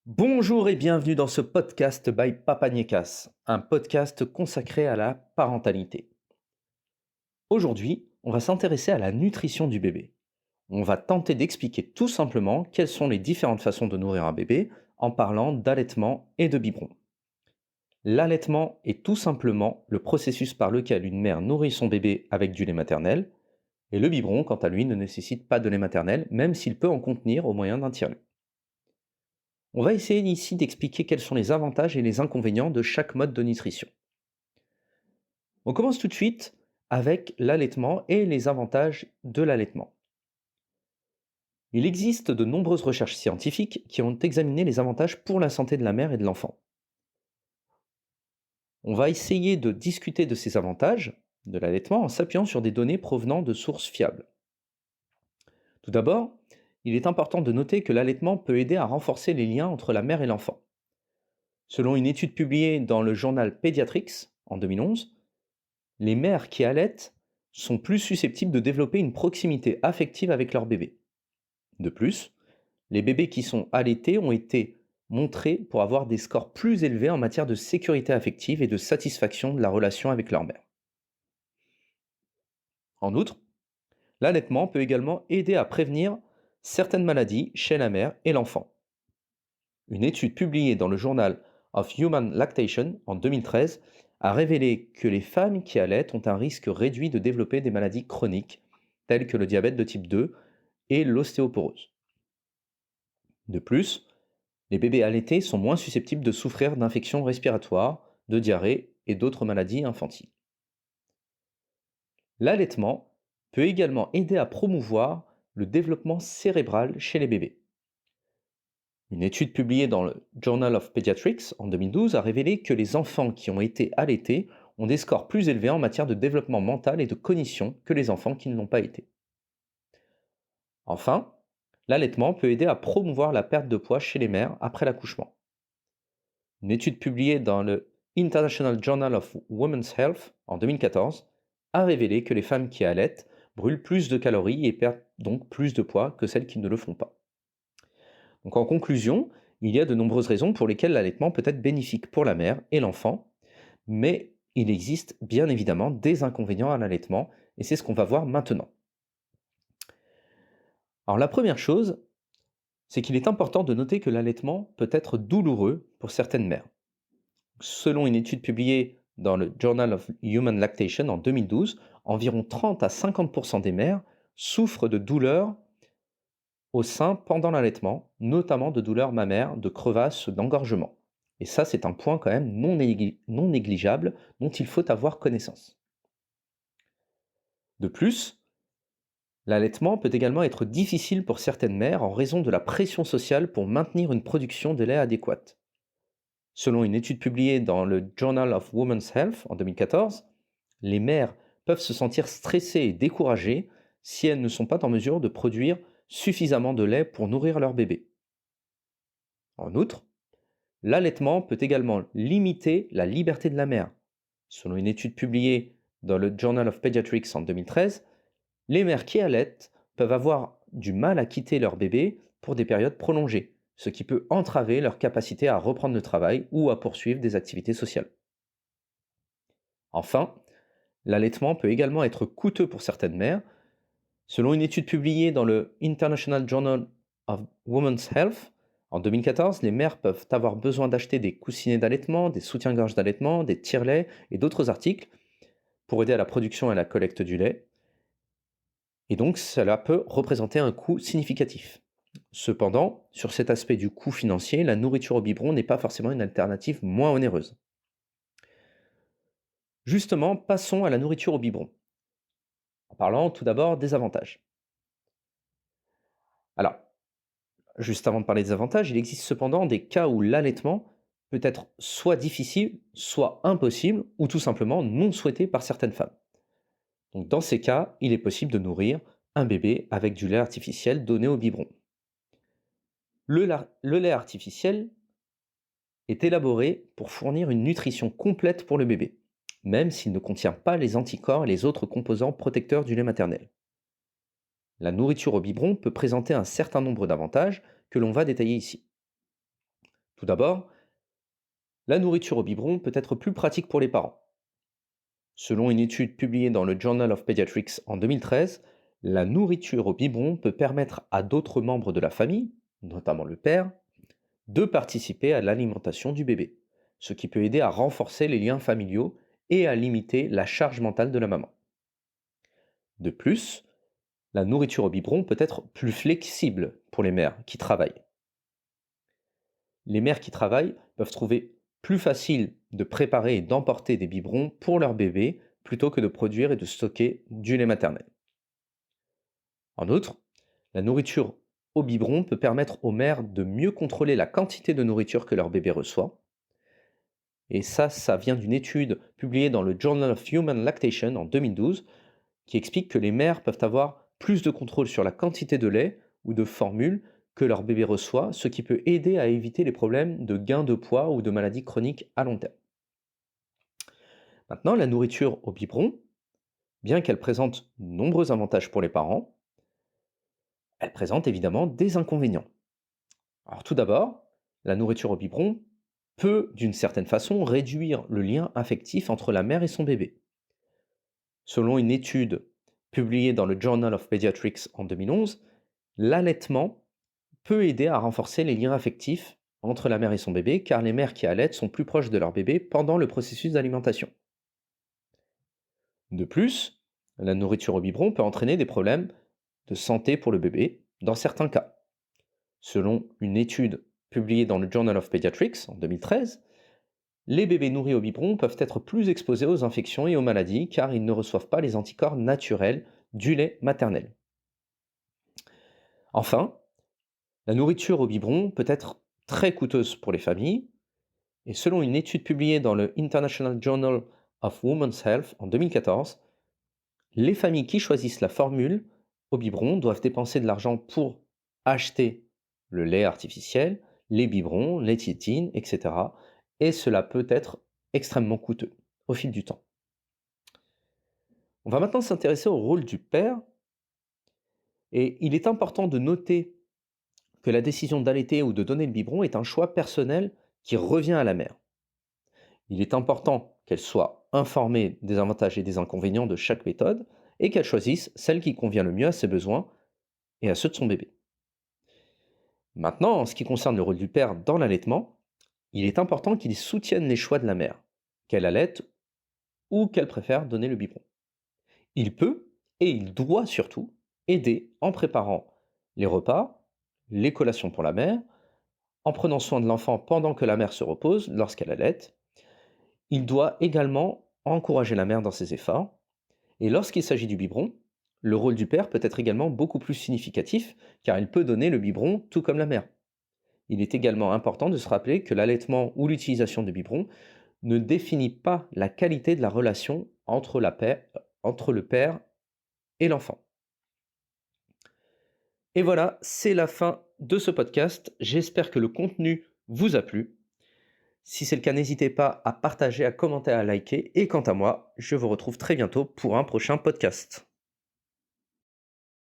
Bonjour et bienvenue dans ce podcast by Papa Niekas, un podcast consacré à la parentalité. Aujourd'hui, on va s'intéresser à la nutrition du bébé. On va tenter d'expliquer tout simplement quelles sont les différentes façons de nourrir un bébé en parlant d'allaitement et de biberon. L'allaitement est tout simplement le processus par lequel une mère nourrit son bébé avec du lait maternel, et le biberon, quant à lui, ne nécessite pas de lait maternel, même s'il peut en contenir au moyen d'un tire-lait. On va essayer ici d'expliquer quels sont les avantages et les inconvénients de chaque mode de nutrition. On commence tout de suite avec l'allaitement et les avantages de l'allaitement. Il existe de nombreuses recherches scientifiques qui ont examiné les avantages pour la santé de la mère et de l'enfant. On va essayer de discuter de ces avantages de l'allaitement en s'appuyant sur des données provenant de sources fiables. Tout d'abord, il est important de noter que l'allaitement peut aider à renforcer les liens entre la mère et l'enfant. Selon une étude publiée dans le journal Pediatrics en 2011, les mères qui allaitent sont plus susceptibles de développer une proximité affective avec leur bébé. De plus, les bébés qui sont allaités ont été montrés pour avoir des scores plus élevés en matière de sécurité affective et de satisfaction de la relation avec leur mère. En outre, l'allaitement peut également aider à prévenir certaines maladies chez la mère et l'enfant. Une étude publiée dans le Journal of Human Lactation en 2013 a révélé que les femmes qui allaitent ont un risque réduit de développer des maladies chroniques, telles que le diabète de type 2 et l'ostéoporose. De plus, les bébés allaités sont moins susceptibles de souffrir d'infections respiratoires, de diarrhée et d'autres maladies infantiles. L'allaitement peut également aider à promouvoir le développement cérébral chez les bébés. Une étude publiée dans le Journal of Pediatrics en 2012 a révélé que les enfants qui ont été allaités ont des scores plus élevés en matière de développement mental et de cognition que les enfants qui ne l'ont pas été. Enfin, l'allaitement peut aider à promouvoir la perte de poids chez les mères après l'accouchement. Une étude publiée dans le International Journal of Women's Health en 2014 a révélé que les femmes qui allaitent brûlent plus de calories et perdent donc plus de poids que celles qui ne le font pas. Donc en conclusion, il y a de nombreuses raisons pour lesquelles l'allaitement peut être bénéfique pour la mère et l'enfant, mais il existe bien évidemment des inconvénients à l'allaitement, et c'est ce qu'on va voir maintenant. Alors la première chose, c'est qu'il est important de noter que l'allaitement peut être douloureux pour certaines mères. Selon une étude publiée dans le Journal of Human Lactation en 2012, environ 30 à 50% des mères souffrent de douleurs au sein pendant l'allaitement, notamment de douleurs mammaires, de crevasses, d'engorgement. Et ça, c'est un point quand même non négligeable dont il faut avoir connaissance. De plus, l'allaitement peut également être difficile pour certaines mères en raison de la pression sociale pour maintenir une production de lait adéquate. Selon une étude publiée dans le Journal of Women's Health en 2014, les mères peuvent se sentir stressées et découragées si elles ne sont pas en mesure de produire suffisamment de lait pour nourrir leur bébé. En outre, l'allaitement peut également limiter la liberté de la mère. Selon une étude publiée dans le Journal of Pediatrics en 2013, les mères qui allaitent peuvent avoir du mal à quitter leur bébé pour des périodes prolongées, ce qui peut entraver leur capacité à reprendre le travail ou à poursuivre des activités sociales. Enfin, l'allaitement peut également être coûteux pour certaines mères. Selon une étude publiée dans le International Journal of Women's Health en 2014, les mères peuvent avoir besoin d'acheter des coussinets d'allaitement, des soutiens-gorge d'allaitement, des tire-laits et d'autres articles pour aider à la production et à la collecte du lait. Et donc, cela peut représenter un coût significatif. Cependant, sur cet aspect du coût financier, la nourriture au biberon n'est pas forcément une alternative moins onéreuse. Justement, passons à la nourriture au biberon, en parlant tout d'abord des avantages. Alors, juste avant de parler des avantages, il existe cependant des cas où l'allaitement peut être soit difficile, soit impossible, ou tout simplement non souhaité par certaines femmes. Donc dans ces cas, il est possible de nourrir un bébé avec du lait artificiel donné au biberon. Le lait artificiel est élaboré pour fournir une nutrition complète pour le bébé, même s'il ne contient pas les anticorps et les autres composants protecteurs du lait maternel. La nourriture au biberon peut présenter un certain nombre d'avantages que l'on va détailler ici. Tout d'abord, la nourriture au biberon peut être plus pratique pour les parents. Selon une étude publiée dans le Journal of Pediatrics en 2013, la nourriture au biberon peut permettre à d'autres membres de la famille, notamment le père, de participer à l'alimentation du bébé, ce qui peut aider à renforcer les liens familiaux et à limiter la charge mentale de la maman. De plus, la nourriture au biberon peut être plus flexible pour les mères qui travaillent. Les mères qui travaillent peuvent trouver plus facile de préparer et d'emporter des biberons pour leur bébé plutôt que de produire et de stocker du lait maternel. En outre, la nourriture au biberon peut permettre aux mères de mieux contrôler la quantité de nourriture que leur bébé reçoit. Et ça vient d'une étude publiée dans le Journal of Human Lactation en 2012 qui explique que les mères peuvent avoir plus de contrôle sur la quantité de lait ou de formule que leur bébé reçoit, ce qui peut aider à éviter les problèmes de gain de poids ou de maladies chroniques à long terme. Maintenant, la nourriture au biberon, bien qu'elle présente de nombreux avantages pour les parents, elle présente évidemment des inconvénients. Alors tout d'abord, la nourriture au biberon peut, d'une certaine façon, réduire le lien affectif entre la mère et son bébé. Selon une étude publiée dans le Journal of Pediatrics en 2011, l'allaitement peut aider à renforcer les liens affectifs entre la mère et son bébé, car les mères qui allaitent sont plus proches de leur bébé pendant le processus d'alimentation. De plus, la nourriture au biberon peut entraîner des problèmes de santé pour le bébé dans certains cas. Selon une étude publiée dans le Journal of Pediatrics en 2013, les bébés nourris au biberon peuvent être plus exposés aux infections et aux maladies car ils ne reçoivent pas les anticorps naturels du lait maternel. Enfin, la nourriture au biberon peut être très coûteuse pour les familles et selon une étude publiée dans le International Journal of Women's Health en 2014, les familles qui choisissent la formule au biberon doivent dépenser de l'argent pour acheter le lait artificiel, les biberons, les tétines, etc. Et cela peut être extrêmement coûteux au fil du temps. On va maintenant s'intéresser au rôle du père. Et il est important de noter que la décision d'allaiter ou de donner le biberon est un choix personnel qui revient à la mère. Il est important qu'elle soit informée des avantages et des inconvénients de chaque méthode et qu'elle choisisse celle qui convient le mieux à ses besoins et à ceux de son bébé. Maintenant, en ce qui concerne le rôle du père dans l'allaitement, il est important qu'il soutienne les choix de la mère, qu'elle allaite ou qu'elle préfère donner le biberon. Il peut, et il doit surtout, aider en préparant les repas, les collations pour la mère, en prenant soin de l'enfant pendant que la mère se repose lorsqu'elle allaite. Il doit également encourager la mère dans ses efforts. Et lorsqu'il s'agit du biberon, le rôle du père peut être également beaucoup plus significatif, car il peut donner le biberon tout comme la mère. Il est également important de se rappeler que l'allaitement ou l'utilisation de biberon ne définit pas la qualité de la relation entre le père et l'enfant. Et voilà, c'est la fin de ce podcast. J'espère que le contenu vous a plu. Si c'est le cas, n'hésitez pas à partager, à commenter, à liker. Et quant à moi, je vous retrouve très bientôt pour un prochain podcast.